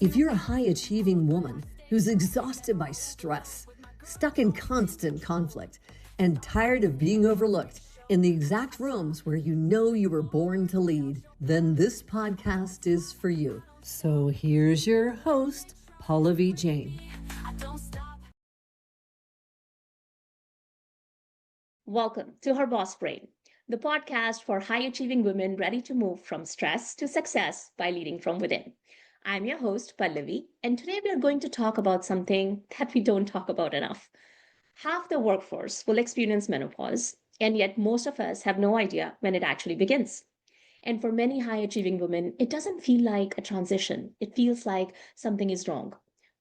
If you're a high-achieving woman who's exhausted by stress, stuck in constant conflict, and tired of being overlooked in the exact rooms where you know you were born to lead, then this podcast is for you. So here's your host, Pallavi Jain. Welcome to Her Boss Brain, the podcast for high-achieving women ready to move from stress to success by leading from within. I'm your host, Pallavi, and today we are going to talk about something that we don't talk about enough. Half the workforce will experience menopause, and yet most of us have no idea when it actually begins. And for many high-achieving women, it doesn't feel like a transition. It feels like something is wrong.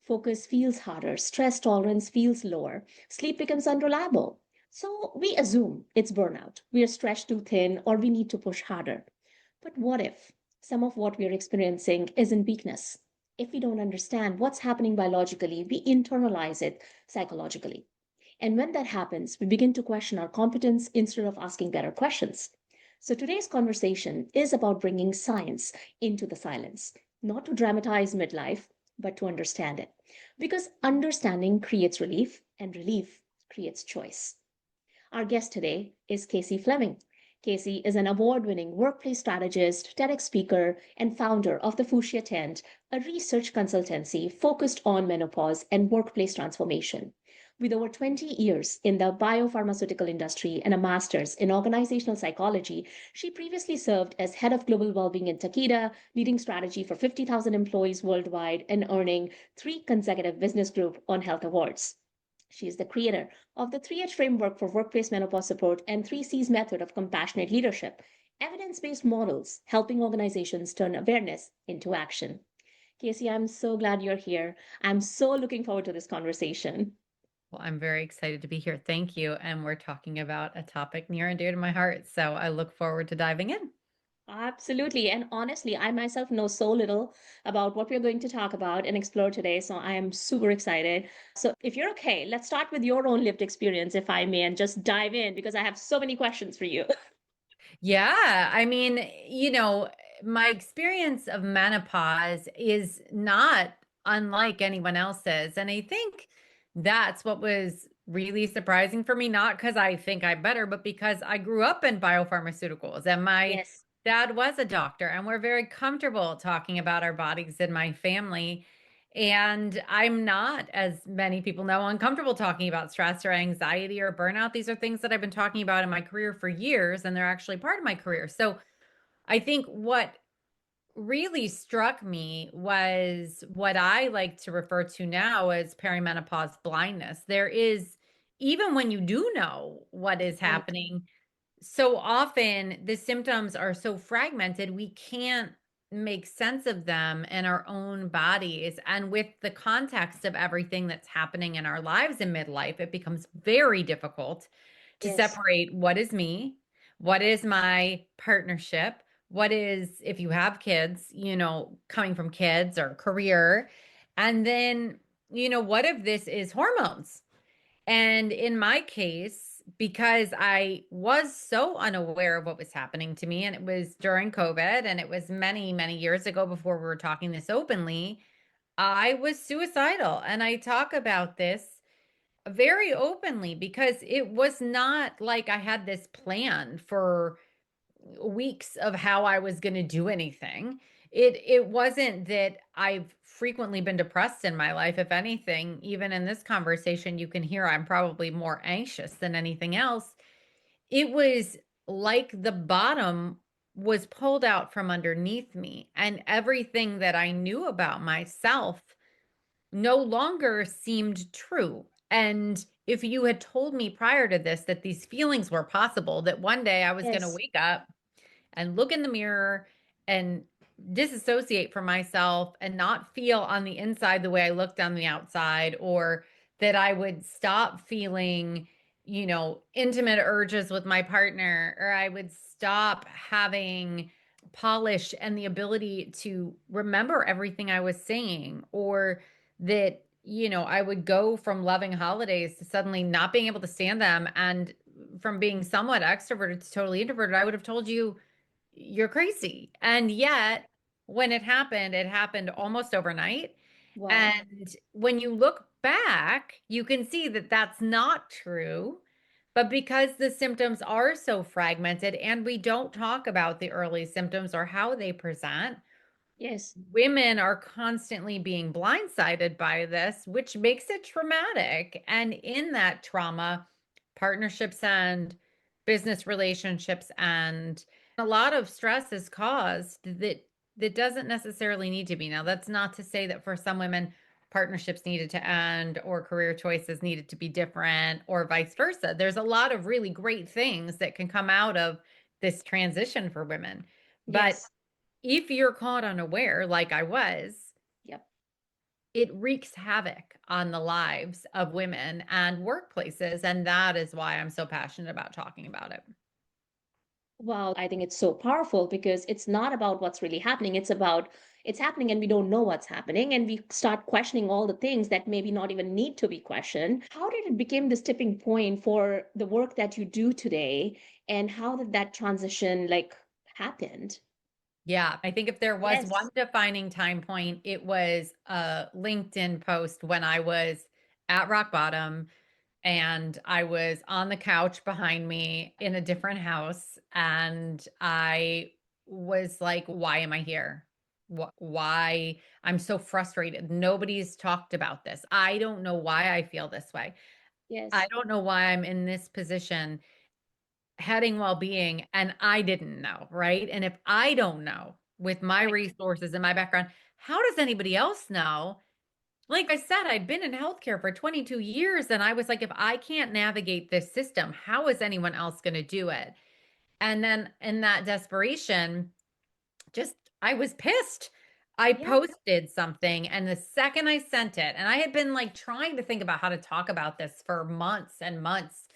Focus feels harder, stress tolerance feels lower, sleep becomes unreliable. So we assume it's burnout. We are stretched too thin or we need to push harder. But what if some of what we are experiencing isn't weakness? If we don't understand what's happening biologically, we internalize it psychologically. And when that happens, we begin to question our competence instead of asking better questions. So today's conversation is about bringing science into the silence, not to dramatize midlife, but to understand it. Because understanding creates relief, and relief creates choice. Our guest today is Kacy Fleming. Kacy is an award-winning workplace strategist, TEDx speaker, and founder of the Fuchsia Tent, a research consultancy focused on menopause and workplace transformation. With over 20 years in the biopharmaceutical industry and a master's in organizational psychology, she previously served as head of global well-being in Takeda, leading strategy for 50,000 employees worldwide and earning 3 consecutive Business Group on Health Awards. She is the creator of the 3H framework for workplace menopause support and 3C's method of compassionate leadership, evidence-based models helping organizations turn awareness into action. Kacy, I'm so glad you're here. I'm so looking forward to this conversation. Well, I'm very excited to be here. Thank you. And we're talking about a topic near and dear to my heart. So I look forward to diving in. Absolutely. And honestly, I myself know so little about what we're going to talk about and explore today. So I am super excited. So if you're okay, let's start with your own lived experience, if I may, and just dive in because I have so many questions for you. Yeah. My experience of menopause is not unlike anyone else's. And I think that's what was really surprising for me, not because I think I'm better, but because I grew up in biopharmaceuticals and my Yes. dad was a doctor, and we're very comfortable talking about our bodies in my family. And I'm not, as many people know, uncomfortable talking about stress or anxiety or burnout. These are things that I've been talking about in my career for years, and they're actually part of my career. So I think what really struck me was what I like to refer to now as perimenopause blindness. There is, even when you do know what is Right. happening, so often the symptoms are so fragmented, we can't make sense of them in our own bodies. And with the context of everything that's happening in our lives in midlife, it becomes very difficult to Yes. separate what is me, what is my partnership, what is, if you have kids, coming from kids or career. And then, what if this is hormones? And in my case, because I was so unaware of what was happening to me, and it was during COVID, and it was many, many years ago before we were talking this openly, I was suicidal. And I talk about this very openly because it was not like I had this plan for weeks of how I was going to do anything. It wasn't that I've frequently been depressed in my life. If anything, even in this conversation, you can hear I'm probably more anxious than anything else. It was like the bottom was pulled out from underneath me, and everything that I knew about myself no longer seemed true. And if you had told me prior to this that these feelings were possible, that one day I was going to Yes. wake up and look in the mirror and disassociate from myself and not feel on the inside the way I looked on the outside, or that I would stop feeling, intimate urges with my partner, or I would stop having polish and the ability to remember everything I was saying, or that, I would go from loving holidays to suddenly not being able to stand them, and from being somewhat extroverted to totally introverted, I would have told you you're crazy. And yet when it happened almost overnight. Wow. And when you look back, you can see that that's not true. But because the symptoms are so fragmented and we don't talk about the early symptoms or how they present, Yes. women are constantly being blindsided by this, which makes it traumatic. And in that trauma, partnerships and business relationships and a lot of stress is caused that doesn't necessarily need to be. Now, that's not to say that for some women, partnerships needed to end or career choices needed to be different or vice versa. There's a lot of really great things that can come out of this transition for women. But Yes. if you're caught unaware, like I was, Yep. it wreaks havoc on the lives of women and workplaces. And that is why I'm so passionate about talking about it. Wow, I think it's so powerful because it's not about what's really happening. It's about it's happening and we don't know what's happening. And we start questioning all the things that maybe not even need to be questioned. How did it become this tipping point for the work that you do today? And how did that transition like happened? Yeah, I think if there was one Yes. defining time point, it was a LinkedIn post when I was at rock bottom and I was on the couch behind me in a different house. And I was like, why am I here? Why? I'm so frustrated. Nobody's talked about this. I don't know why I feel this way. I Yes. don't know why I'm in this position heading well-being and I didn't know, right? And if I don't know with my Right. resources and my background, how does anybody else know? Like I said, I'd been in healthcare for 22 years and I was like, if I can't navigate this system, how is anyone else going to do it? And then in that desperation, just I was pissed. I Yeah. posted something and the second I sent it, and I had been like trying to think about how to talk about this for months and months.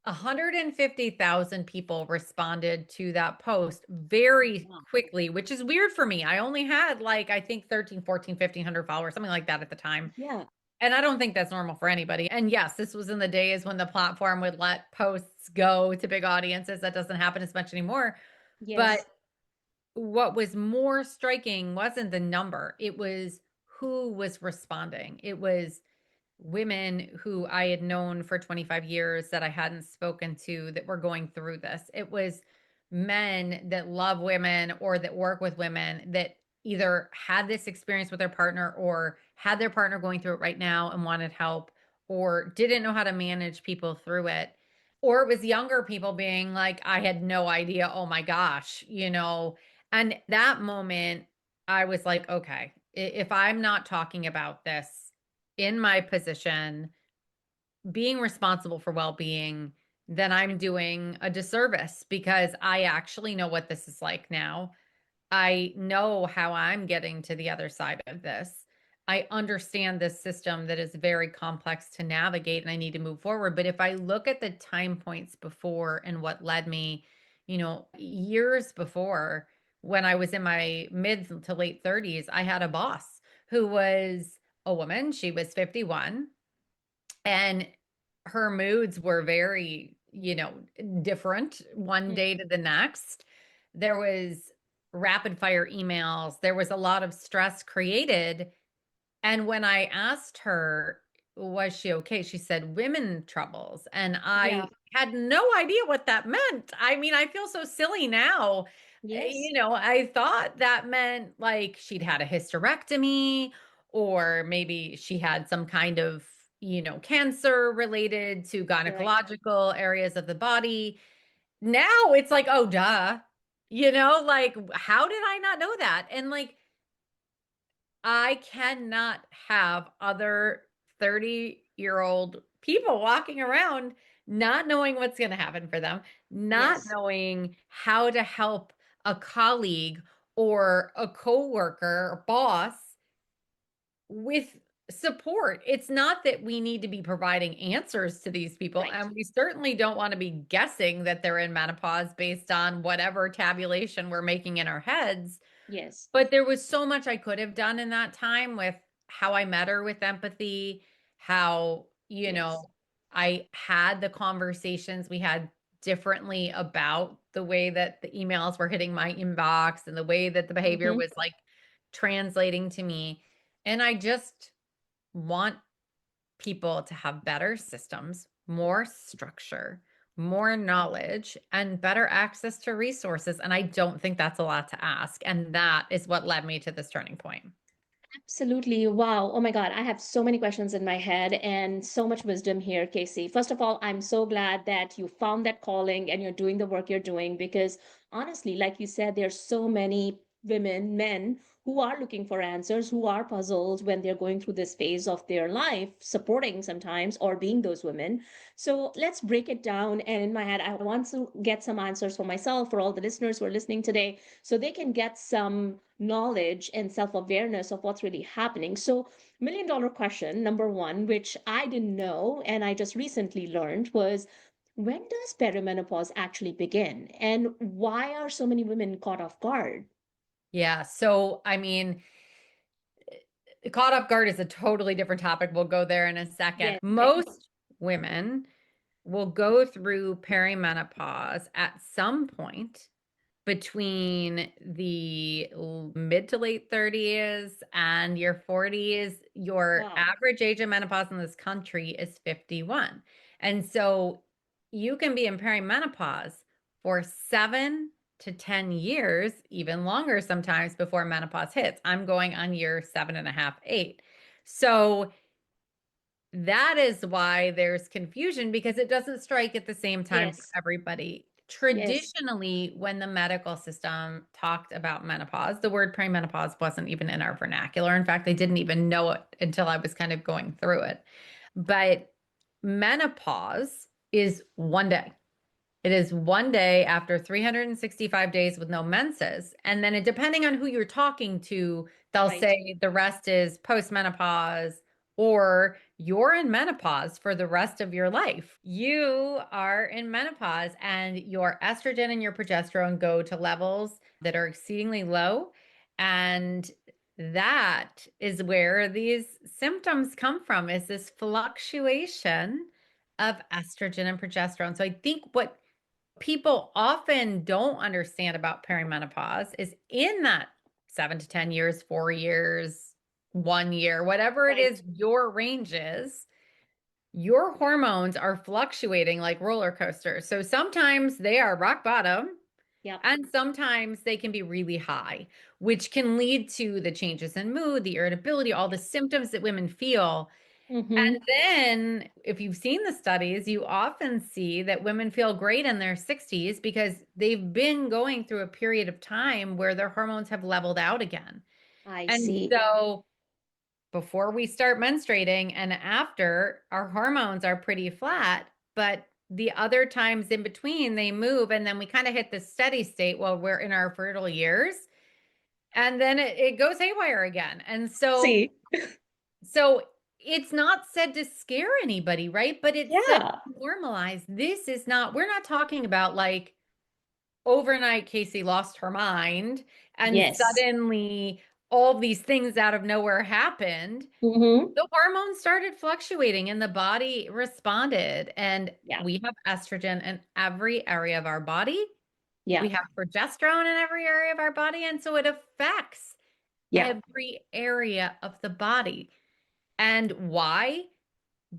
150,000 people responded to that post very Wow. quickly, which is weird for me. I only had like, I think 13, 14, 1,500 followers, something like that at the time. Yeah. And I don't think that's normal for anybody. And yes, this was in the days when the platform would let posts go to big audiences. That doesn't happen as much anymore. But Yes. what was more striking wasn't the number, it was who was responding. It was women who I had known for 25 years that I hadn't spoken to that were going through this. It was men that love women or that work with women that either had this experience with their partner or had their partner going through it right now and wanted help or didn't know how to manage people through it. Or it was younger people being like, I had no idea. Oh my gosh, and that moment, I was like, okay, if I'm not talking about this in my position, being responsible for well-being, then I'm doing a disservice because I actually know what this is like now. I know how I'm getting to the other side of this. I understand this system that is very complex to navigate and I need to move forward. But if I look at the time points before and what led me, years before when I was in my mid to late 30s, I had a boss who was a woman. She was 51 and her moods were very, different one Mm. day to the next. There was rapid fire emails. There was a lot of stress created. And when I asked her, was she okay? She said, women troubles. And Yeah. I had no idea what that meant. I mean, I feel so silly now. Yes. I thought that meant like she'd had a hysterectomy or maybe she had some kind of, cancer related to Right. gynecological areas of the body. Now it's like, oh, duh. Like, how did I not know that? And like, I cannot have other 30-year-old people walking around not knowing what's going to happen for them, not Yes. knowing how to help a colleague or a coworker or boss with support. It's not that we need to be providing answers to these people, Right. and we certainly don't want to be guessing that they're in menopause based on whatever tabulation we're making in our heads. Yes. But there was so much I could have done in that time with how I met her with empathy, how, Yes. I had the conversations we had differently about the way that the emails were hitting my inbox and the way that the behavior Hmm. was like translating to me. And I just want people to have better systems, more structure, more knowledge, and better access to resources. And I don't think that's a lot to ask. And that is what led me to this turning point. Absolutely. Wow. Oh my God. I have so many questions in my head and so much wisdom here, Kacy. First of all, I'm so glad that you found that calling and you're doing the work you're doing because honestly, like you said, there's so many women, men who are looking for answers, who are puzzled when they're going through this phase of their life, supporting sometimes or being those women. So let's break it down. And in my head, I want to get some answers for myself, for all the listeners who are listening today, so they can get some knowledge and self-awareness of what's really happening. So million dollar question number one, which I didn't know and I just recently learned, was when does perimenopause actually begin and why are so many women caught off guard? Yeah. So, I mean, caught off guard is a totally different topic. We'll go there in a second. Yeah. Okay. Most women will go through perimenopause at some point between the mid to late 30s and your 40s. Your Wow. average age of menopause in this country is 51. And so you can be in perimenopause for 7 to 10 years, even longer sometimes before menopause hits. I'm going on year 7.5, 8. So that is why there's confusion because it doesn't strike at the same time for Yes. everybody. Yes. Traditionally, when the medical system talked about menopause, the word perimenopause wasn't even in our vernacular. In fact, they didn't even know it until I was kind of going through it. But menopause is one day. It is one day after 365 days with no menses. And then depending on who you're talking to, they'll Right. say the rest is postmenopause or you're in menopause for the rest of your life. You are in menopause and your estrogen and your progesterone go to levels that are exceedingly low. And that is where these symptoms come from, is this fluctuation of estrogen and progesterone. So I think what people often don't understand about perimenopause is in that 7 to 10 years, 4 years, 1 year, whatever it Right. is your range is, your hormones are fluctuating like roller coasters. So sometimes they are rock bottom Yep. and sometimes they can be really high, which can lead to the changes in mood, the irritability, all the symptoms that women feel. Mm-hmm. And then, if you've seen the studies, you often see that women feel great in their 60s because they've been going through a period of time where their hormones have leveled out again. I And see. so, before we start menstruating and after, our hormones are pretty flat, but the other times in between, they move, and then we kind of hit the steady state while we're in our fertile years. And then it goes haywire again. And so, See. So it's not said to scare anybody, right? But it's said Yeah. to normalize. This is not, we're not talking about like overnight Kacy lost her mind and Yes. suddenly all these things out of nowhere happened. Mm-hmm. The hormones started fluctuating and the body responded. And Yeah. we have estrogen in every area of our body. Yeah. We have progesterone in every area of our body. And so it affects Yeah. every area of the body. And why?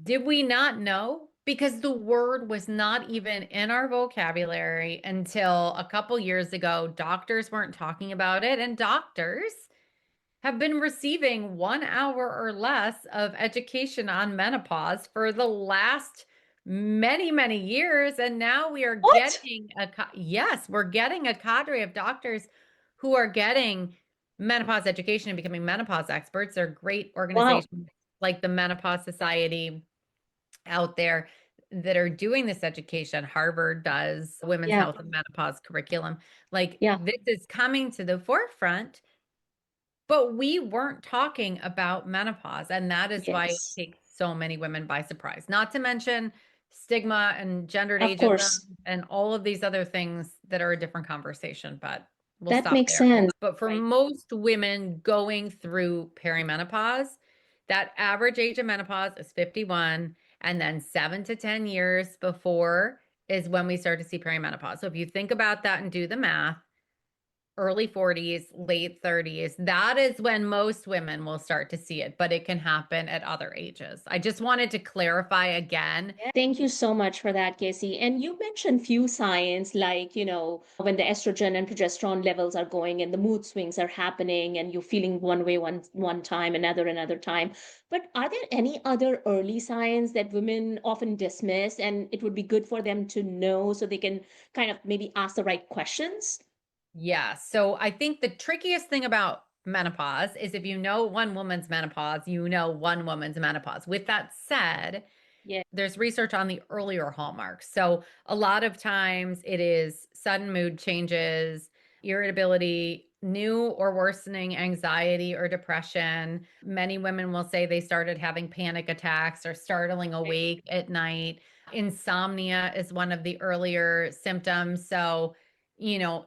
Did we not know? Because the word was not even in our vocabulary until a couple years ago. Doctors weren't talking about it, and doctors have been receiving 1 hour or less of education on menopause for the last many, many years. And now we are What? getting yes, we're getting a cadre of doctors who are getting menopause education and becoming menopause experts. They're great Wow. organizations like the Menopause Society out there that are doing this education. Harvard does women's Yeah. health and menopause curriculum. Like Yeah. this is coming to the forefront, but we weren't talking about menopause. And that is why it Yes. takes so many women by surprise. Not to mention stigma and gendered Of ageism course. and all of these other things that are a different conversation, but we'll That stop makes there. sense. But for Right. most women going through perimenopause, that average age of menopause is 51. And then 7 to 10 years before is when we start to see perimenopause. So if you think about that and do the math, early 40s, late 30s. That is when most women will start to see it, but it can happen at other ages. I just wanted to clarify again. Thank you so much for that, Kacy. And you mentioned few signs like, when the estrogen and progesterone levels are going and the mood swings are happening and you're feeling one way one time, another time. But are there any other early signs that women often dismiss and it would be good for them to know so they can kind of maybe ask the right questions? Yeah. So I think the trickiest thing about menopause is if you know one woman's menopause, you know one woman's menopause. With that said, Yeah. there's research on the earlier hallmarks. So a lot of times it is sudden mood changes, irritability, new or worsening anxiety or depression. Many women will say they started having panic attacks or startling awake at night. Insomnia is one of the earlier symptoms. So, you know,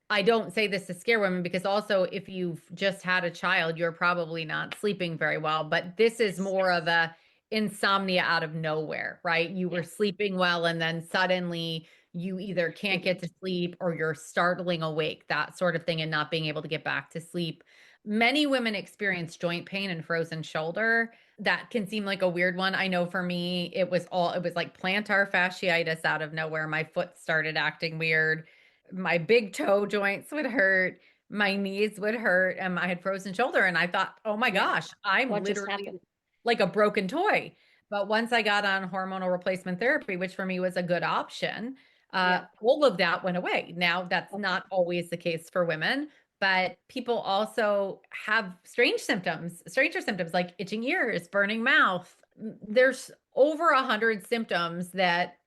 I don't say this to scare women because also if you've just had a child, you're probably not sleeping very well. But this is more of a insomnia out of nowhere, right? You were sleeping well and then suddenly you either can't get to sleep or you're startling awake, that sort of thing, and not being able to get back to sleep. Many women experience joint pain and frozen shoulder. That can seem like a weird one. I know for me, it was like plantar fasciitis out of nowhere. My foot started acting weird, my big toe joints would hurt, my knees would hurt, and I had frozen shoulder. And I thought, oh my gosh, I'm What just literally happened? like a broken toy. But once I got on hormonal replacement therapy, which for me was a good option, Yeah. all of that went away. Now, that's not always the case for women, but people also have stranger symptoms like itching ears, burning mouth. There's over 100 symptoms that,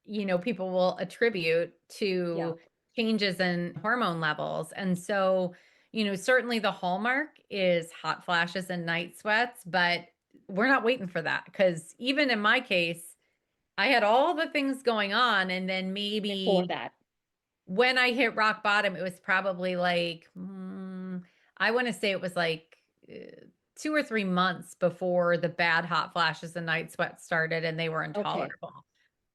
people will attribute Yeah. to changes in hormone levels. And so, certainly the hallmark is hot flashes and night sweats, but we're not waiting for that because even in my case, I had all the things going on. And then Before maybe that. when I hit rock bottom, it was probably like, I want to say it was like 2 or 3 months before the bad hot flashes and night sweats started and they were Okay. intolerable.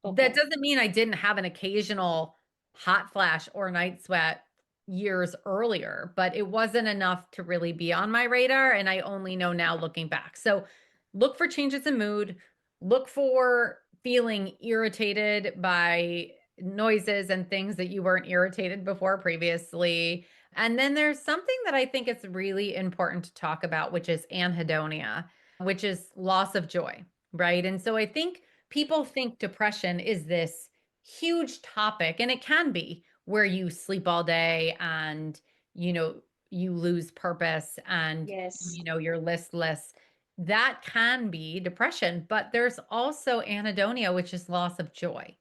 That Okay. doesn't mean I didn't have an occasional hot flash or night sweat years earlier, but it wasn't enough to really be on my radar. And I only know now looking back. So look for changes in mood, look for feeling irritated by noises and things that you weren't irritated before previously. And then there's something that I think is really important to talk about, which is anhedonia, which is loss of joy, right? And so I think people think depression is this huge topic, and it can be where you sleep all day and, you know, you lose purpose and, Yes. you're listless. That can be depression, but there's also anhedonia, which is loss of joy.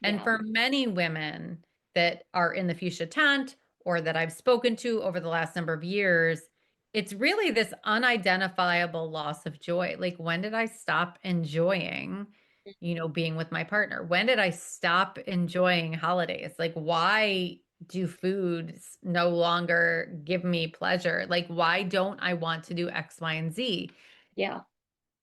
And Yeah. for many women that are in the fuchsia tent or that I've spoken to over the last number of years, it's really this unidentifiable loss of joy. Like, when did I stop enjoying, being with my partner? When did I stop enjoying holidays? Like, why do foods no longer give me pleasure? Like, why don't I want to do X, Y, and Z? Yeah.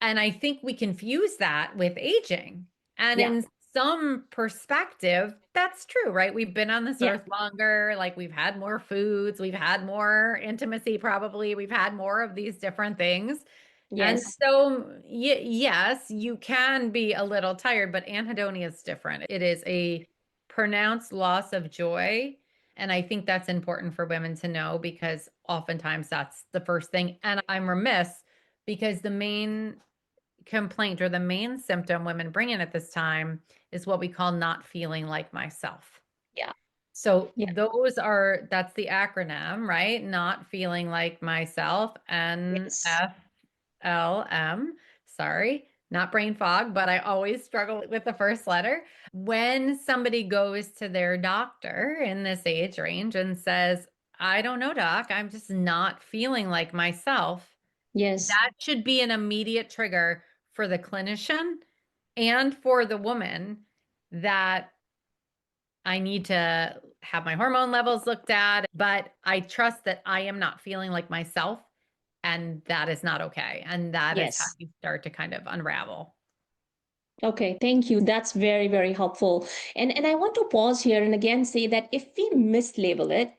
And I think we confuse that with aging. And Yeah. in some perspective, that's true, right? We've been on this Yeah. earth longer, like we've had more foods, we've had more intimacy, probably, we've had more of these different things. And Yes. so, yes, you can be a little tired, but anhedonia is different. It is a pronounced loss of joy. And I think that's important for women to know because oftentimes that's the first thing. And I'm remiss because the main complaint or the main symptom women bring in at this time is what we call not feeling like myself. Yeah. So Yeah. that's the acronym, right? Not feeling like myself, Yes. NFLM. Sorry, not brain fog, but I always struggle with the first letter. When somebody goes to their doctor in this age range and says, I don't know, doc, I'm just not feeling like myself, Yes. that should be an immediate trigger for the clinician and for the woman that I need to have my hormone levels looked at, but I trust that I am not feeling like myself, and that is not okay. And that is how Yes. you start to kind of unravel. Okay, thank you. That's very, very helpful. And I want to pause here and again say that if we mislabel it,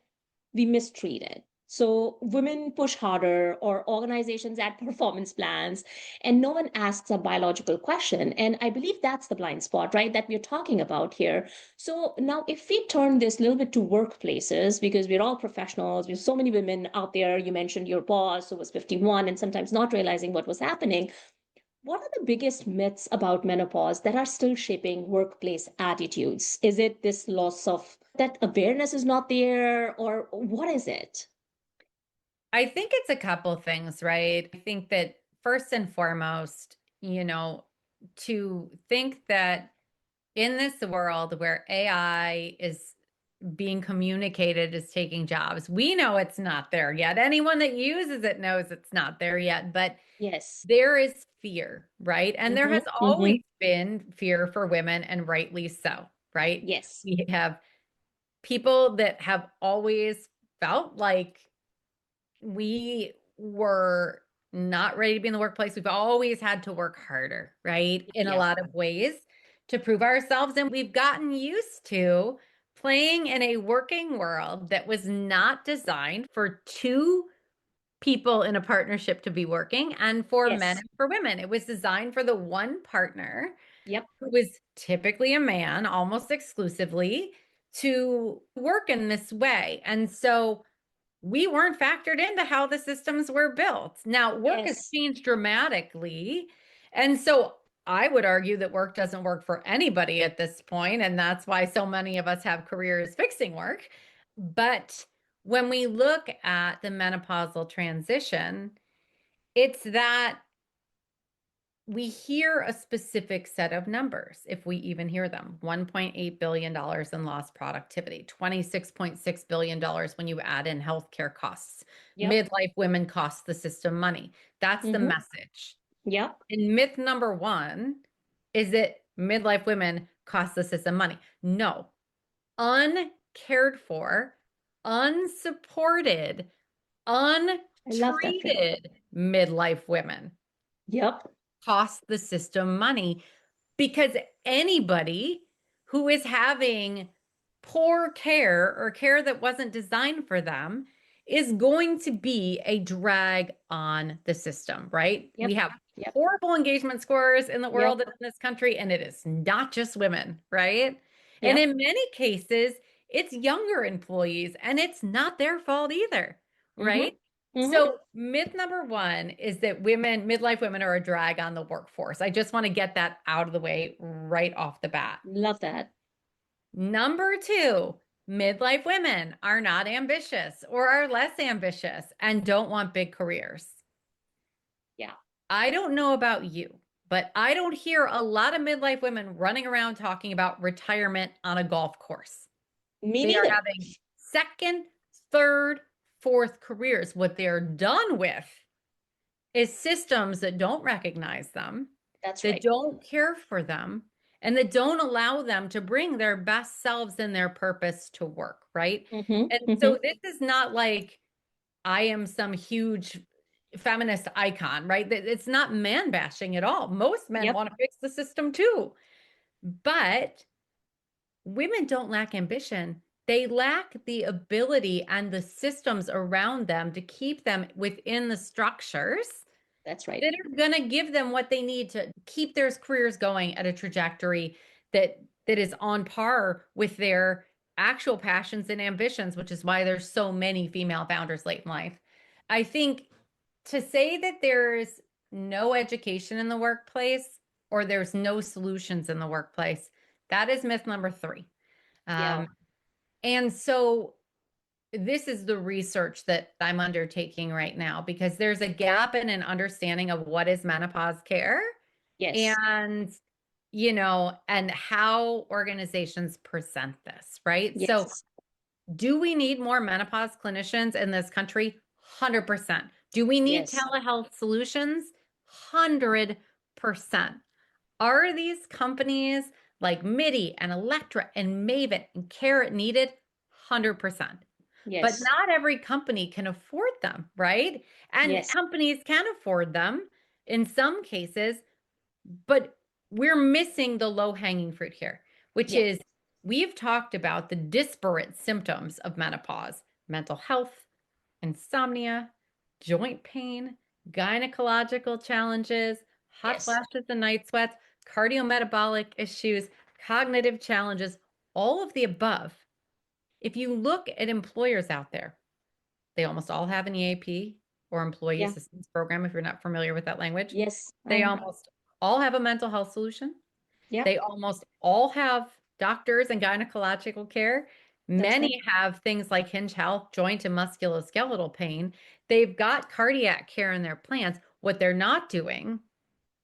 we mistreat it. So women push harder, or organizations add performance plans, and no one asks a biological question. And I believe that's the blind spot, right, that we're talking about here. So now, if we turn this a little bit to workplaces, because we're all professionals, there's so many women out there. You mentioned your boss who was 51 and sometimes not realizing what was happening. What are the biggest myths about menopause that are still shaping workplace attitudes? Is it this loss of that awareness is not there, or what is it? I think it's a couple things, right? I think that first and foremost, to think that in this world where AI is being communicated as taking jobs, we know it's not there yet. Anyone that uses it knows it's not there yet, but Yes. there is fear, right? And there Mm-hmm, has mm-hmm. always been fear for women, and rightly so, right? Yes. We have people that have always felt like we were not ready to be in the workplace. We've always had to work harder, right? In a Yeah. lot of ways to prove ourselves. And we've gotten used to playing in a working world that was not designed for two people in a partnership to be working and for men Yes. and for women. It was designed for the one partner Yep. who was typically a man almost exclusively to work in this way. And so we weren't factored into how the systems were built. Now, work has Yes. changed dramatically. And so I would argue that work doesn't work for anybody at this point, and that's why so many of us have careers fixing work. But when we look at the menopausal transition, it's that we hear a specific set of numbers, if we even hear them. $1.8 billion in lost productivity, $26.6 billion when you add in healthcare costs. Yep. Midlife women cost the system money. That's the Mm-hmm. message. Yep. And myth number one is that midlife women cost the system money. No, uncared for, unsupported, I love that frame. untreated midlife women Yep. cost the system money, because anybody who is having poor care or care that wasn't designed for them is going to be a drag on the system, right? Yep. We have Yep. horrible engagement scores in the Yep. world and in this country, and it is not just women, right? And Yep. in many cases, it's younger employees, and it's not their fault either, Mm-hmm. right? Mm-hmm. So myth number one is that midlife women are a drag on the workforce. I just want to get that out of the way right off the bat. Love that. Number two, midlife women are not ambitious or are less ambitious and don't want big careers. Yeah. I don't know about you, but I don't hear a lot of midlife women running around talking about retirement on a golf course. Me They are neither. having second, third, fourth careers. What they're done with is systems that don't recognize them, That's that right. don't care for them, and that don't allow them to bring their best selves and their purpose to work, right? Mm-hmm. And Mm-hmm. so this is not like I am some huge feminist icon, right? It's not man bashing at all. Most men Yep. want to fix the system too. But women don't lack ambition. They lack the ability and the systems around them to keep them within the structures That's right. that are going to give them what they need to keep their careers going at a trajectory that is on par with their actual passions and ambitions, which is why there's so many female founders late in life. I think to say that there's no education in the workplace or there's no solutions in the workplace, that is myth number three. Yeah. And so this is the research that I'm undertaking right now, because there's a gap in an understanding of what is menopause care Yes. and, and how organizations present this, right? So Yes. do we need more menopause clinicians in this country? 100%. Do we need Yes. telehealth solutions? 100%. Are these companies like MIDI and Electra and Maven and Carrot needed? 100%. But Yes. not every company can afford them, right? And Yes. companies can afford them in some cases, but we're missing the low-hanging fruit here, which Yeah. is we've talked about the disparate symptoms of menopause, mental health, insomnia, joint pain, gynecological challenges, hot Yes. flashes and night sweats, cardiometabolic issues, cognitive challenges, all of the above. If you look at employers out there, they almost all have an EAP or employee Yeah. assistance program, if you're not familiar with that language. Yes. They almost all have a mental health solution. Yeah. They almost all have doctors and gynecological care. That's right. Many have things like hinge health, joint and musculoskeletal pain. They've got cardiac care in their plans. What they're not doing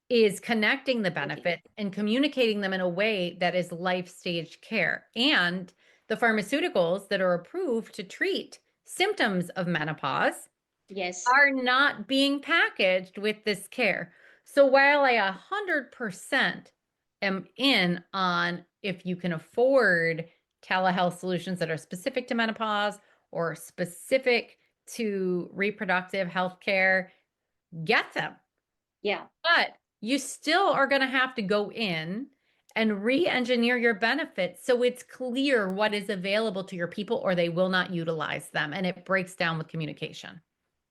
is connecting the Absolutely. benefits and communicating them in a way that is life stage care. And the pharmaceuticals that are approved to treat symptoms of menopause Yes. are not being packaged with this care. So while I 100% am in on if you can afford telehealth solutions that are specific to menopause or specific to reproductive health care, get them. Yeah. But you still are going to have to go in and re-engineer your benefits so it's clear what is available to your people or they will not utilize them. And it breaks down with communication.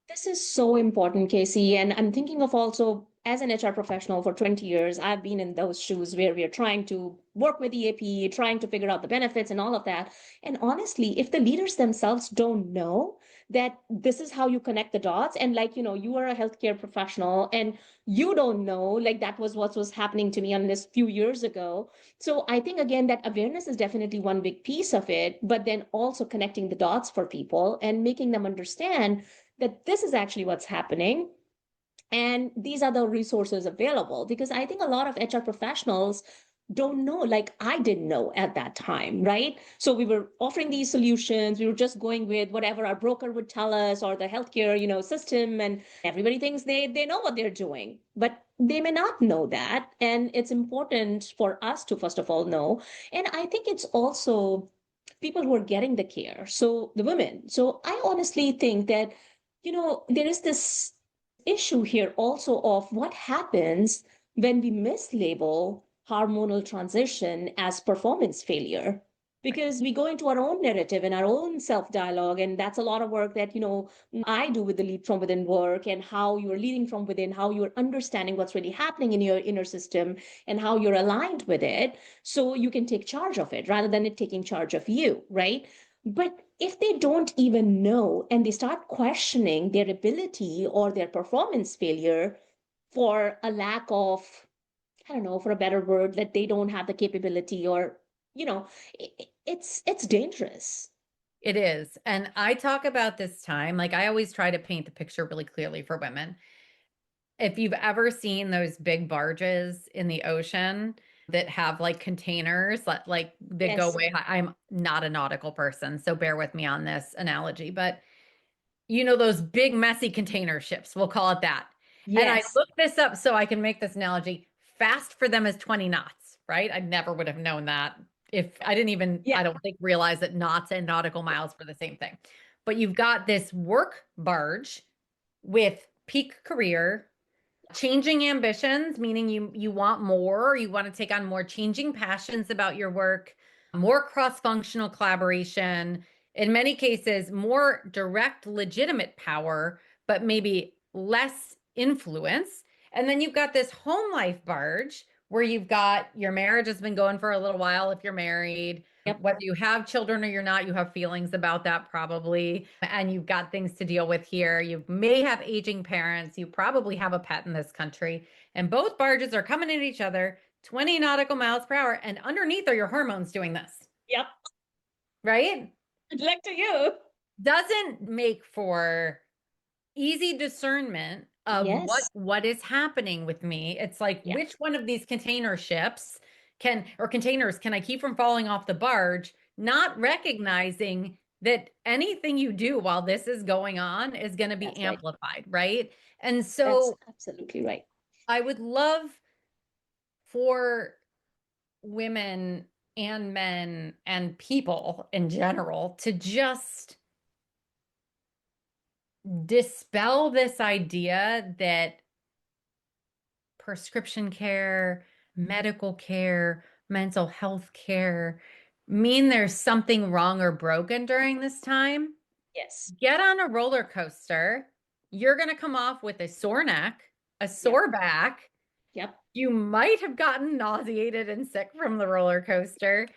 This is so important, Casey. And I'm thinking of also as an HR professional for 20 years, I've been in those shoes where we are trying to work with EAP, trying to figure out the benefits and all of that. And honestly, if the leaders themselves don't know that this is how you connect the dots, and like, you are a healthcare professional and you don't know, like that was what was happening to me on this few years ago. So I think again that awareness is definitely one big piece of it, but then also connecting the dots for people and making them understand that this is actually what's happening and these are the resources available, because I think a lot of HR professionals don't know, like I didn't know at that time, right? So we were offering these solutions, we were just going with whatever our broker would tell us or the healthcare system, and everybody thinks they know what they're doing, but they may not know that. And it's important for us to first of all know. And I think it's also people who are getting the care, so the women. So I honestly think that there is this issue here also of what happens when we mislabel hormonal transition as performance failure, because we go into our own narrative and our own self dialogue. And that's a lot of work that I do with the lead from within work, and how you're leading from within, how you're understanding what's really happening in your inner system and how you're aligned with it, so you can take charge of it rather than it taking charge of you, right? But if they don't even know and they start questioning their ability or their performance failure for a lack of, I don't know, for a better word, that they don't have the capability, or, it's dangerous. It is. And I talk about this time, like I always try to paint the picture really clearly for women. If you've ever seen those big barges in the ocean that have like containers like that go Yes. way high. I'm not a nautical person, so bear with me on this analogy, but those big messy container ships, we'll call it that. And I Yes. looked this up so I can make this analogy. Fast for them is 20 knots, right? I never would have known that if I didn't even, Yeah. I don't think, realize that knots and nautical miles were the same thing. But you've got this work barge with peak career, changing ambitions, meaning you want more, you want to take on more, changing passions about your work, more cross-functional collaboration, in many cases more direct legitimate power, but maybe less influence. And then you've got this home life barge where you've got your marriage has been going for a little while if you're married. Yep. Whether you have children or you're not, you have feelings about that probably. And you've got things to deal with here. You may have aging parents. You probably have a pet in this country. And both barges are coming at each other 20 nautical miles per hour. And underneath are your hormones doing this. Yep. Right? Good luck to you. Doesn't make for easy discernment of Yes. what is happening with me. It's like, Yeah. which one of these container ships containers can I keep from falling off the barge, not recognizing that anything you do while this is going on is going to be That's right. amplified, right? And That's so absolutely right. I would love for women and men and people in general to just dispel this idea that prescription care, medical care, mental health care mean there's something wrong or broken during this time. Yes. Get on a roller coaster. You're going to come off with a sore neck, a sore back. Yep. You might have gotten nauseated and sick from the roller coaster,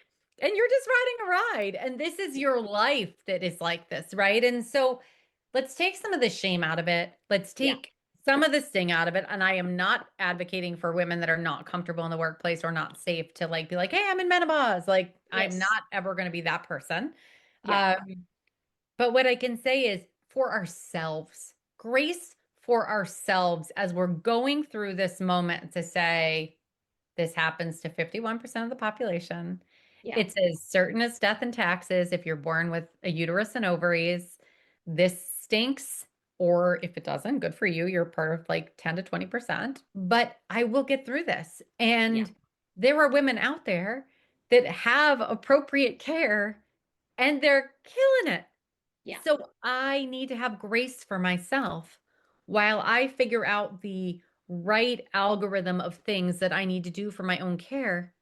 and you're just riding a ride. And this is your life that is like this, right? And so let's take some of the shame out of it. Let's Yeah. take some of the sting out of it. And I am not advocating for women that are not comfortable in the workplace or not safe to like be like, hey, I'm in menopause. Like, I'm Yes. not ever going to be that person. Yeah. But what I can say is for ourselves, grace for ourselves as we're going through this moment to say, this happens to 51% of the population. Yeah. It's as certain as death and taxes if you're born with a uterus and ovaries. This stinks. Or if it doesn't, good for you. You're part of like 10 to 20%. But I will get through this. Yeah. And there are women out there that have appropriate care and they're killing it. Yeah. So I need to have grace for myself while I figure out the right algorithm of things that I need to do for my own care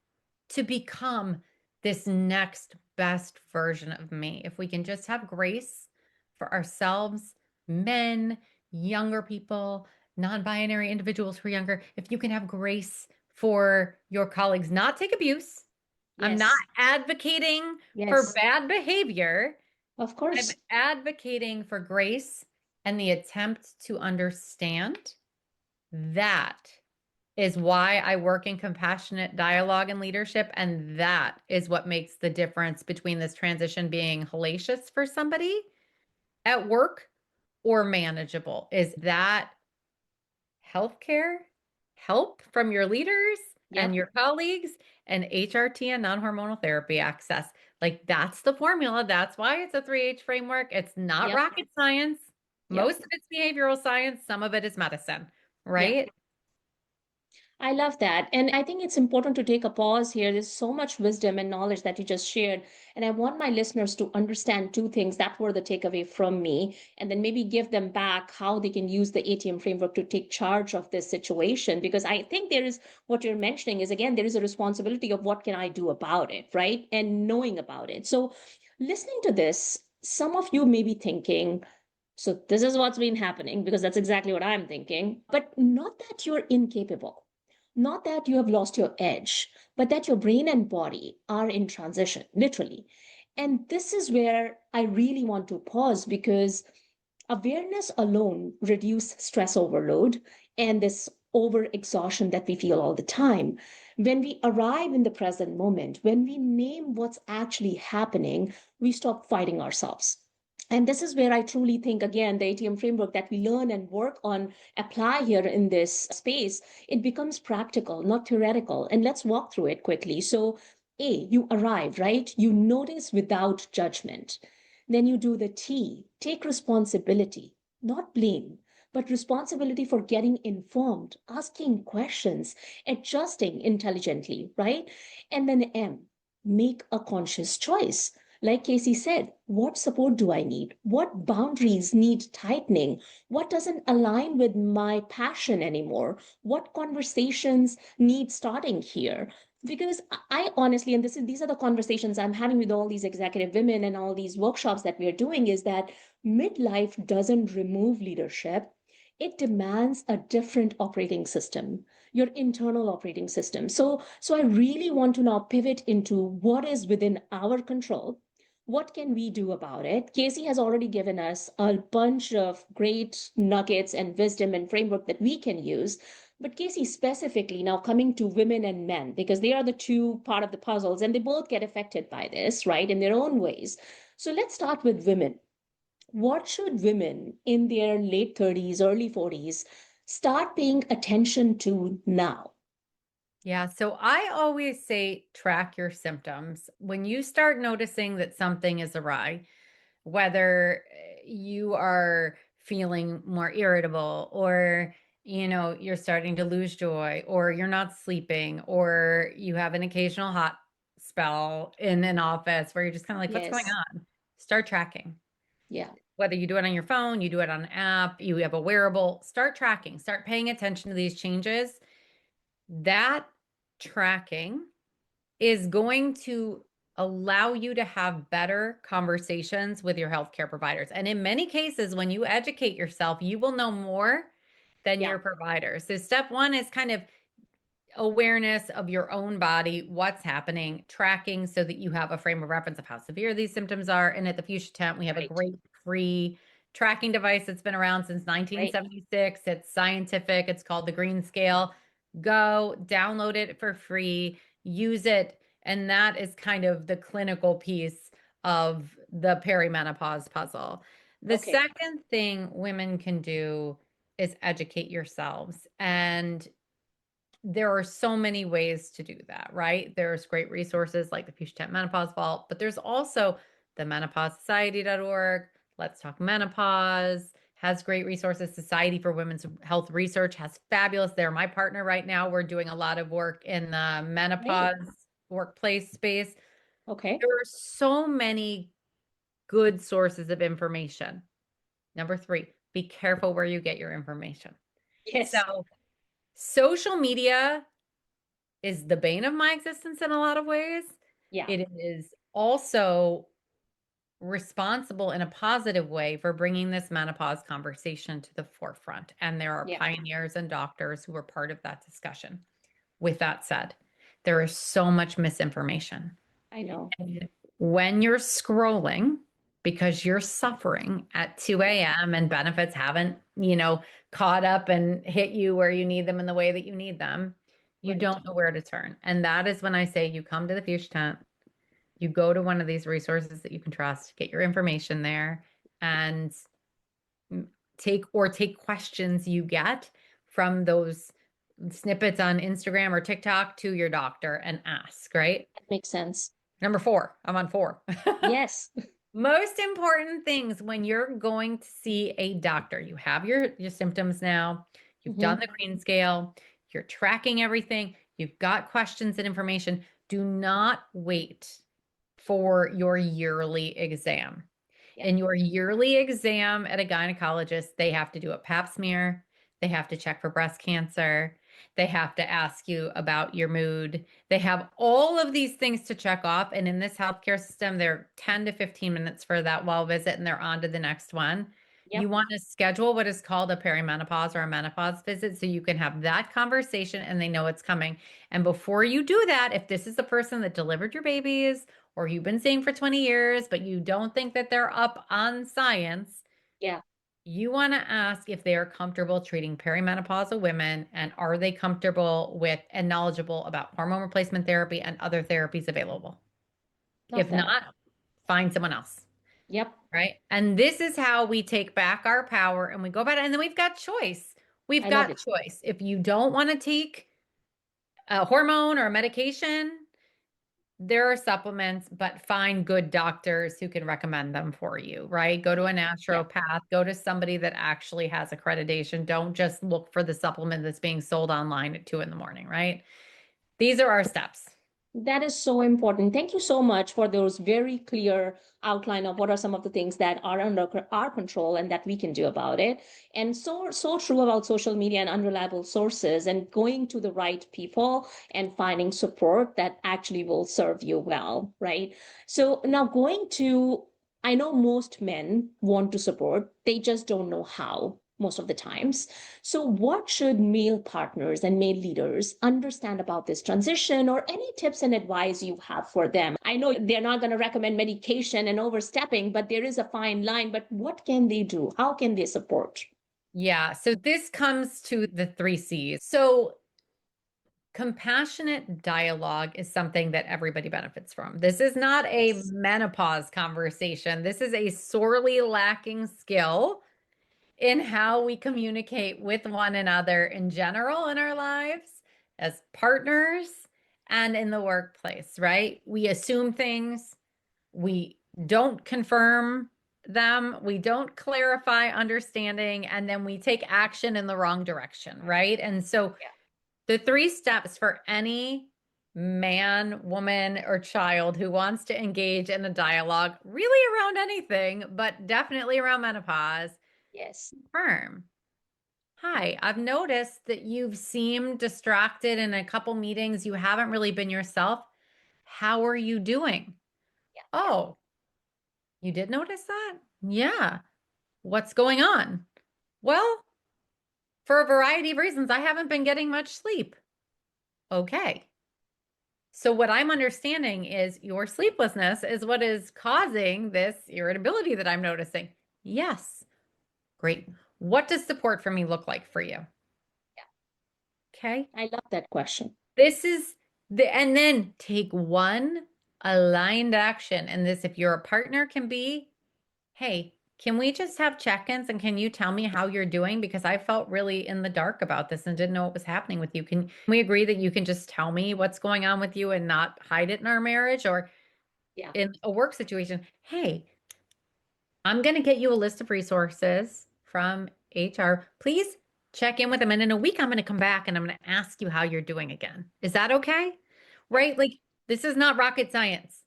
to become this next best version of me. If we can just have grace for ourselves, men, younger people, non-binary individuals who are younger, if you can have grace for your colleagues, not take abuse. I'm not Yes. advocating for Yes. bad behavior. Of I'm course. advocating for grace and the attempt to understand. That is why I work in compassionate dialogue and leadership. And that is what makes the difference between this transition being hellacious for somebody at work or manageable. Is that healthcare help from your leaders and Yep. your colleagues and HRT and non-hormonal therapy access. Like that's the formula. That's why it's a 3H framework. It's not Yep. rocket science. Yep. Most of it's behavioral science. Some of it is medicine, Yep. right? I love that. And I think it's important to take a pause here. There's so much wisdom and knowledge that you just shared. And I want my listeners to understand two things that were the takeaway from me, and then maybe give them back how they can use the ATM framework to take charge of this situation. Because I think there is what you're mentioning is, again, there is a responsibility of what can I do about it, right? And knowing about it. So listening to this, some of you may be thinking, so this is what's been happening, because that's exactly what I'm thinking. But not that you're incapable, not that you have lost your edge, but that your brain and body are in transition, literally. And this is where I really want to pause, because awareness alone reduce stress overload and this overexhaustion that we feel all the time. When we arrive in the present moment, when we name what's actually happening, we stop fighting ourselves. And this is where I truly think, again, the ATM framework that we learn and work on, apply here in this space, it becomes practical, not theoretical. And let's walk through it quickly. So, A, you arrive, right? You notice without judgment. Then you do the T, take responsibility, not blame, but responsibility for getting informed, asking questions, adjusting intelligently, right? And then M, make a conscious choice. Like Kacy said, what support do I need? What boundaries need tightening? What doesn't align with my passion anymore? What conversations need starting here? Because I honestly, and these are the conversations I'm having with all these executive women and all these workshops that we're doing, is that midlife doesn't remove leadership. It demands a different operating system, your internal operating system. So I really want to now pivot into what is within our control. What can we do about it? Kacy has already given us a bunch of great nuggets and wisdom and framework that we can use. But Kacy, specifically now coming to women and men, because they are the two part of the puzzles and they both get affected by this, right, in their own ways. So let's start with women. What should women in their late 30s, early 40s start paying attention to now? Yeah. So I always say track your symptoms. When you start noticing that something is awry, whether you are feeling more irritable or you're starting to lose joy or you're not sleeping or you have an occasional hot spell in an office where you're just kind of like, what's going Yes. on? Start tracking. Yeah. Whether you do it on your phone, you do it on an app, you have a wearable, start tracking, start paying attention to these changes. That tracking is going to allow you to have better conversations with your healthcare providers. And in many cases, when you educate yourself, you will know more than Yeah. your provider. So step one is kind of awareness of your own body, what's happening, tracking so that you have a frame of reference of how severe these symptoms are. And at the Fuchsia Tent, we have a Right. great free tracking device that's been around since 1976. It's scientific. It's called the Green Scale. Go download it for free, use it. And that is kind of the clinical piece of the perimenopause puzzle. The Okay. second thing women can do is educate yourselves. And there are so many ways to do that, right? There's great resources like the Fuchsia Tent Menopause Vault, but there's also the menopaussociety.org. Let's Talk Menopause has great resources. Society for Women's Health Research has fabulous. They're my partner right now. We're doing a lot of work in the menopause workplace space. Okay. There are so many good sources of information. Number 3, be careful where you get your information. Yes. So social media is the bane of my existence in a lot of ways. Yeah. It is also responsible in a positive way for bringing this menopause conversation to the forefront. And there are pioneers and doctors who are part of that discussion. With that said, there is so much misinformation. I know. And when you're scrolling because you're suffering at 2 a.m. and benefits haven't, caught up and hit you where you need them in the way that you need them, you don't know where to turn. And that is when I say you come to the Fuchsia Tent, you go to one of these resources that you can trust, get your information there, and take questions you get from those snippets on Instagram or TikTok to your doctor and ask, right? That makes sense. Number 4, I'm on 4. Yes. Most important things when you're going to see a doctor, you have your symptoms now, you've done the Green Scale, you're tracking everything, you've got questions and information. Do not wait for your yearly exam. In your yearly exam at a gynecologist, they have to do a pap smear, they have to check for breast cancer, they have to ask you about your mood. They have all of these things to check off. And in this healthcare system, they're 10 to 15 minutes for that well visit and they're on to the next one. Yep. You want to schedule what is called a perimenopause or a menopause visit so you can have that conversation and they know it's coming. And before you do that, if this is the person that delivered your babies or you've been seeing for 20 years, but you don't think that they're up on science, you want to ask if they are comfortable treating perimenopausal women and are they comfortable with and knowledgeable about hormone replacement therapy and other therapies available. If not, find someone else. Yep. Right. And this is how we take back our power and we go about it. And then we've got choice. We've got choice. If you don't want to take a hormone or a medication, there are supplements, but find good doctors who can recommend them for you, right? Go to a naturopath, go to somebody that actually has accreditation. Don't just look for the supplement that's being sold online at 2 a.m, right? These are our steps. That is so important. Thank you so much for those very clear outline of what are some of the things that are under our control and that we can do about it. And so true about social media and unreliable sources and going to the right people and finding support that actually will serve you well, right? So now I know most men want to support, they just don't know how most of the times. So what should male partners and male leaders understand about this transition, or any tips and advice you have for them? I know they're not going to recommend medication and overstepping, but there is a fine line. But what can they do? How can they support? Yeah. So this comes to the 3 C's. So compassionate dialogue is something that everybody benefits from. This is not a menopause conversation. This is a sorely lacking skill in how we communicate with one another in general in our lives, as partners, and in the workplace, right? We assume things, we don't confirm them, we don't clarify understanding, and then we take action in the wrong direction, right? And so the 3 steps for any man, woman, or child who wants to engage in a dialogue, really around anything, but definitely around menopause. Confirm. Hi, I've noticed that you've seemed distracted in a couple meetings. You haven't really been yourself. How are you doing? Oh, you did notice that? Yeah. What's going on? Well, for a variety of reasons, I haven't been getting much sleep. Okay. So what I'm understanding is your sleeplessness is what is causing this irritability that I'm noticing. Yes. Great. What does support for me look like for you? Okay. I love that question. This is and then take one aligned action. And this, if you're a partner, can be, hey, can we just have check-ins and can you tell me how you're doing? Because I felt really in the dark about this and didn't know what was happening with you. Can we agree that you can just tell me what's going on with you and not hide it in our marriage? Or Yeah. in a work situation, hey, I'm going to get you a list of resources from HR. Please check in with them. And in a week, I'm going to come back and I'm going to ask you how you're doing again. Is that okay? Right? Like, this is not rocket science.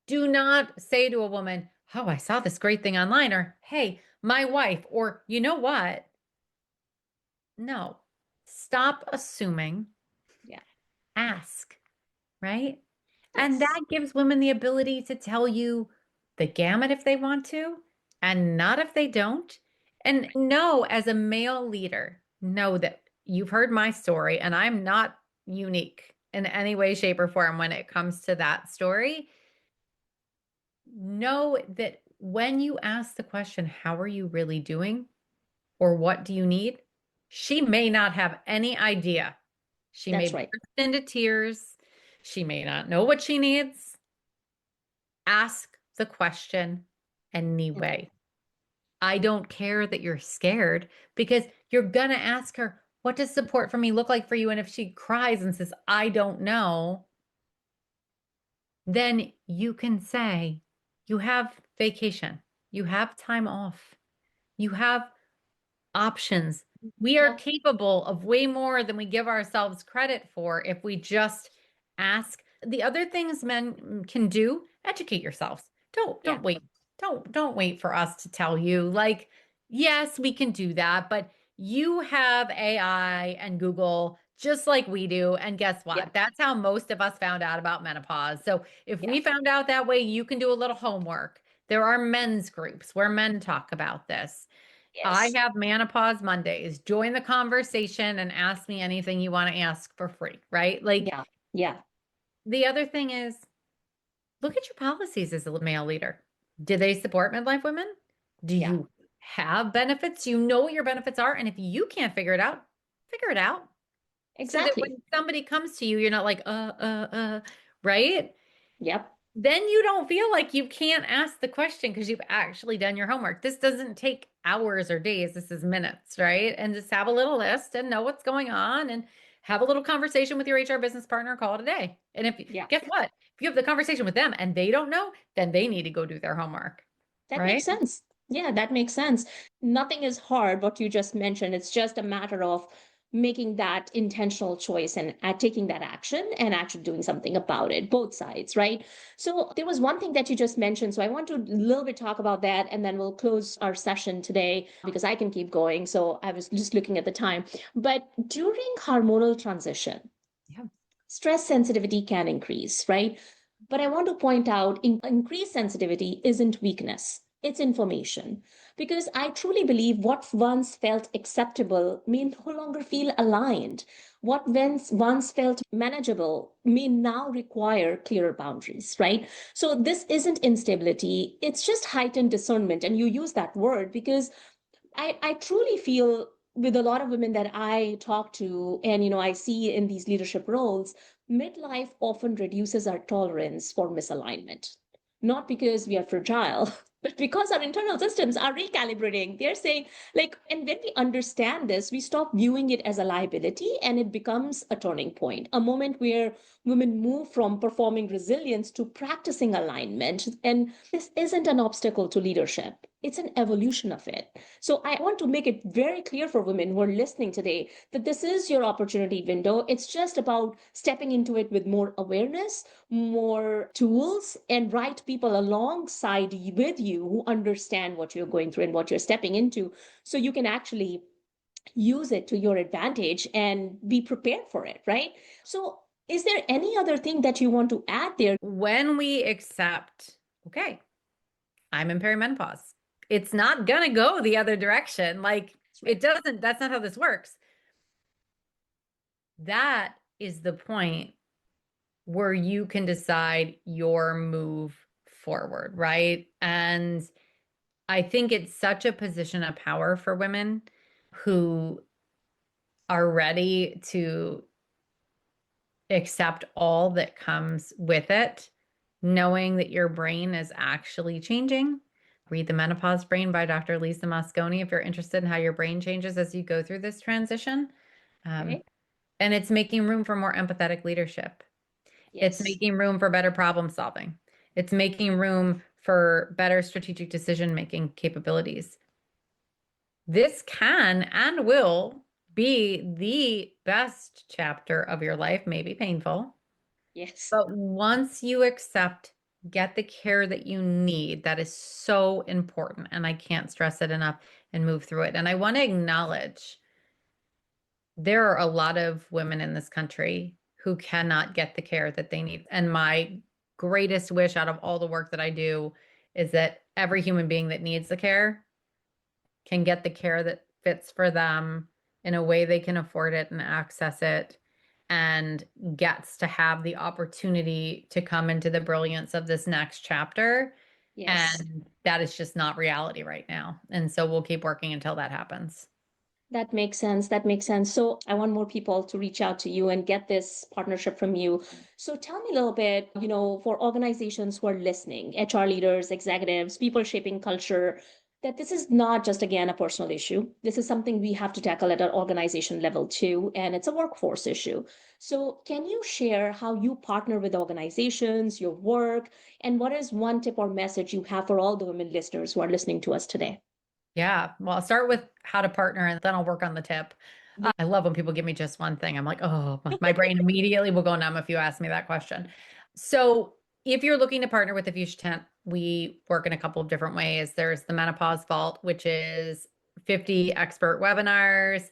Do not say to a woman, oh, I saw this great thing online, or hey, my wife, or you know what? No, stop assuming. Yeah. Ask, right? And Yes. that gives women the ability to tell you the gamut if they want to, and not if they don't. And know, as a male leader, know that you've heard my story, and I'm not unique in any way, shape, or form when it comes to that story. Know that when you ask the question, how are you really doing? Or what do you need? She may not have any idea. She may That's right. burst into tears. She may not know what she needs. Ask the question anyway. I don't care that you're scared, because you're going to ask her, what does support for me look like for you? And if she cries and says, I don't know, then you can say, you have vacation, you have time off, you have options. We are Yeah. capable of way more than we give ourselves credit for if we just ask. The other things men can do, educate yourselves. Don't Yeah. don't wait. Don't wait for us to tell you. Like, yes, we can do that, but you have AI and Google just like we do. And guess Yeah. what? That's how most of us found out about menopause. So if Yeah. we found out that way, you can do a little homework. There are men's groups where men talk about this. I Yes. have Menopause Mondays. Join the conversation and ask me anything you want to ask for free, right? Like, Yeah. Yeah. the other thing is, look at your policies as a male leader. Do they support midlife women? Do Yeah. you have benefits? You know what your benefits are. And if you can't figure it out. So that Exactly. when somebody comes to you, you're not like, right? Yep. Then you don't feel like you can't ask the question because you've actually done your homework. This doesn't take hours or days. This is minutes, right? And just have a little list and know what's going on and have a little conversation with your HR business partner, call it a day. And if Yeah. guess what? If you have the conversation with them and they don't know, then they need to go do their homework, That makes right? sense. Yeah, that makes sense. Nothing is hard, what you just mentioned. It's just a matter of making that intentional choice and taking that action and actually doing something about it, both sides, right? So there was one thing that you just mentioned. So I want to a little bit talk about that and then we'll close our session today because I can keep going. So I was just looking at the time. But during hormonal transition, Yeah. stress sensitivity can increase, right? But I want to point out increased sensitivity isn't weakness, it's information. Because I truly believe what once felt acceptable may no longer feel aligned. What once felt manageable may now require clearer boundaries, right? So this isn't instability, it's just heightened discernment. And you use that word because I truly feel with a lot of women that I talk to and I see in these leadership roles, midlife often reduces our tolerance for misalignment. Not because we are fragile, but because our internal systems are recalibrating. They're saying, like, and when we understand this, we stop viewing it as a liability and it becomes a turning point, a moment where women move from performing resilience to practicing alignment. And this isn't an obstacle to leadership, it's an evolution of it. So I want to make it very clear for women who are listening today that this is your opportunity window. It's just about stepping into it with more awareness, more tools, and right people alongside with you who understand what you're going through and what you're stepping into. So you can actually use it to your advantage and be prepared for it, right? So is there any other thing that you want to add there? When we accept okay, I'm in perimenopause. It's not going to go the other direction. Like it doesn't, that's not how this works. That is the point where you can decide your move forward, right? And I think it's such a position of power for women who are ready to accept all that comes with it, knowing that your brain is actually changing. Read The Menopause Brain by Dr. Lisa Mosconi if you're interested in how your brain changes as you go through this transition. And it's making room for more empathetic leadership. It's making room for better problem solving. It's making room for better strategic decision-making capabilities. This can and will be the best chapter of your life, maybe painful. Yes. But once you accept, get the care that you need, that is so important. And I can't stress it enough, and move through it. And I want to acknowledge there are a lot of women in this country who cannot get the care that they need. And my greatest wish out of all the work that I do is that every human being that needs the care can get the care that fits for them in a way they can afford it and access it, and gets to have the opportunity to come into the brilliance of this next chapter. Yes. And that is just not reality right now. And so we'll keep working until that happens. That makes sense. That makes sense. So I want more people to reach out to you and get this partnership from you. So tell me a little bit, for organizations who are listening, HR leaders, executives, people shaping culture, that this is not just, again, a personal issue. This is something we have to tackle at an organization level too, and it's a workforce issue. So can you share how you partner with organizations, your work, and what is one tip or message you have for all the women listeners who are listening to us today? Yeah. Well, I'll start with how to partner and then I'll work on the tip. I love when people give me just one thing. I'm like, oh, my brain immediately will go numb if you ask me that question. So if you're looking to partner with the Fuchsia Tent, we work in a couple of different ways. There's the Menopause Vault, which is 50 expert webinars.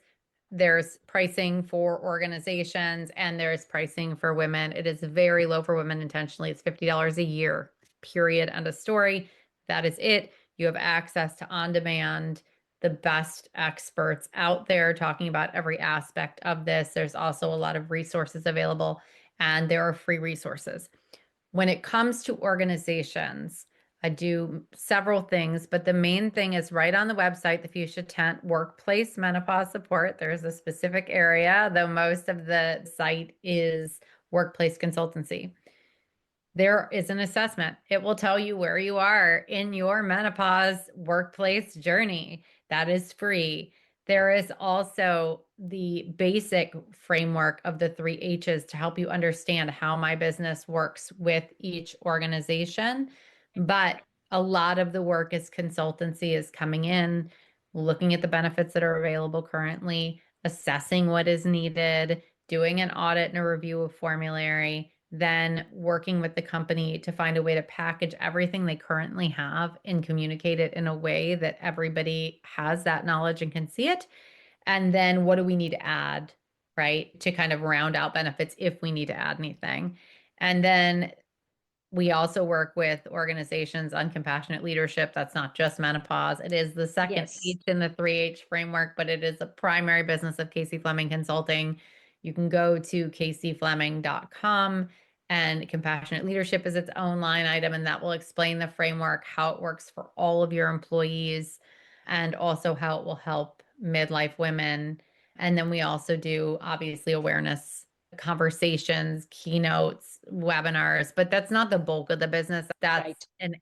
There's pricing for organizations and there's pricing for women. It is very low for women intentionally. It's $50 a year, period. End of story. That is it. You have access to on demand, the best experts out there talking about every aspect of this. There's also a lot of resources available, and there are free resources. When it comes to organizations, I do several things, but the main thing is right on the website, the Fuchsia Tent Workplace Menopause Support. There's a specific area, though most of the site is workplace consultancy. There is an assessment. It will tell you where you are in your menopause workplace journey. That is free. There is also the basic framework of the 3 H's to help you understand how my business works with each organization. But a lot of the work is consultancy, is coming in, looking at the benefits that are available currently, assessing what is needed, doing an audit and a review of formulary, then working with the company to find a way to package everything they currently have and communicate it in a way that everybody has that knowledge and can see it. And then what do we need to add, right, to kind of round out benefits if we need to add anything. And then we also work with organizations on compassionate leadership. That's not just menopause. It is the second H in the 3H framework, but it is a primary business of Kacy Fleming Consulting. You can go to kacyfleming.com, and compassionate leadership is its own line item, and that will explain the framework, how it works for all of your employees, and also how it will help midlife women. And then we also do obviously awareness conversations, keynotes, webinars, but that's not the bulk of the business. That's Right. an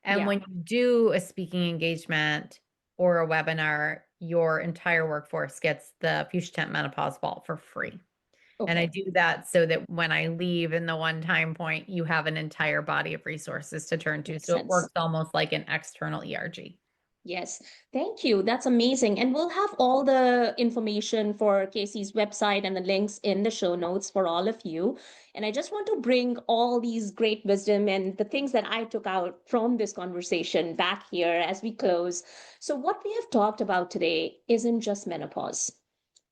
and when you do a speaking engagement or a webinar, your entire workforce gets the Fuchsia Tent Menopause Vault for free. And I do that so that when I leave in the one-time point, you have an entire body of resources to turn to. So it works almost like an external ERG. Yes, thank you. That's amazing. And we'll have all the information for Kacy's website and the links in the show notes for all of you. And I just want to bring all these great wisdom and the things that I took out from this conversation back here as we close. So what we have talked about today isn't just menopause.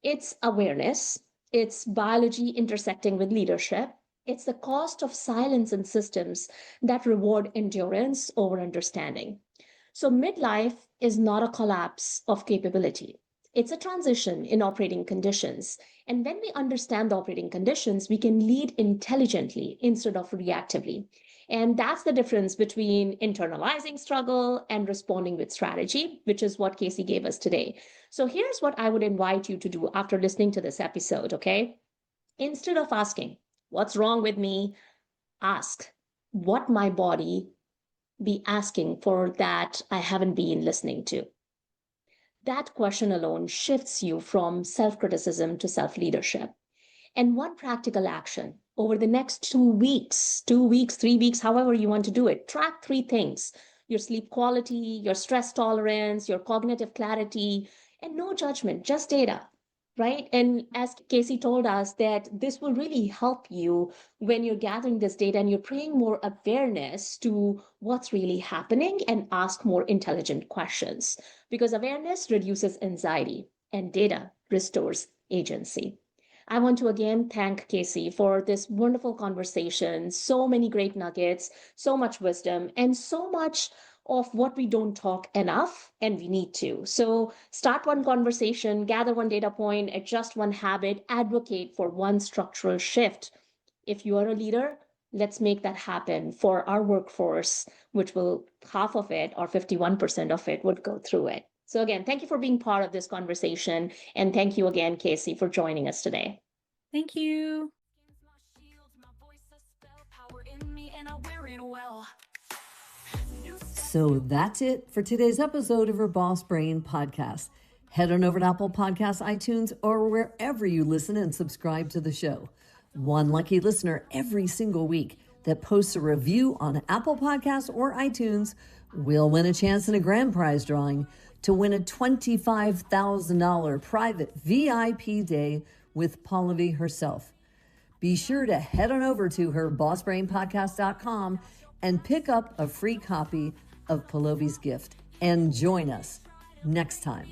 It's awareness. It's biology intersecting with leadership. It's the cost of silence in systems that reward endurance over understanding. So, midlife is not a collapse of capability. It's a transition in operating conditions. And when we understand the operating conditions, we can lead intelligently instead of reactively. And that's the difference between internalizing struggle and responding with strategy, which is what Kacy gave us today. So, here's what I would invite you to do after listening to this episode, okay? Instead of asking, what's wrong with me? Ask, what my body be asking for that I haven't been listening to? That question alone shifts you from self criticism to self leadership. And one practical action over the next 2 weeks, 2 weeks, 3 weeks, however you want to do it, track three things: your sleep quality, your stress tolerance, your cognitive clarity, and no judgment, just data. Right. And as Kacy told us, that this will really help you when you're gathering this data and you're bringing more awareness to what's really happening and ask more intelligent questions, because awareness reduces anxiety and data restores agency. I want to again thank Kacy for this wonderful conversation. So many great nuggets, so much wisdom, and so much of what we don't talk enough, and we need to. So start one conversation, gather one data point, adjust one habit, advocate for one structural shift. If you are a leader, let's make that happen for our workforce, which will, half of it or 51% of it would go through it. So again, thank you for being part of this conversation. And thank you again, Kacy, for joining us today. Thank you. So that's it for today's episode of our Boss Brain podcast. Head on over to Apple Podcasts, iTunes, or wherever you listen and subscribe to the show. One lucky listener every single week that posts a review on Apple Podcasts or iTunes will win a chance in a grand prize drawing to win a $25,000 private VIP day with Pallavi herself. Be sure to head on over to her bossbrainpodcast.com and pick up a free copy of Pallavi's gift and join us next time.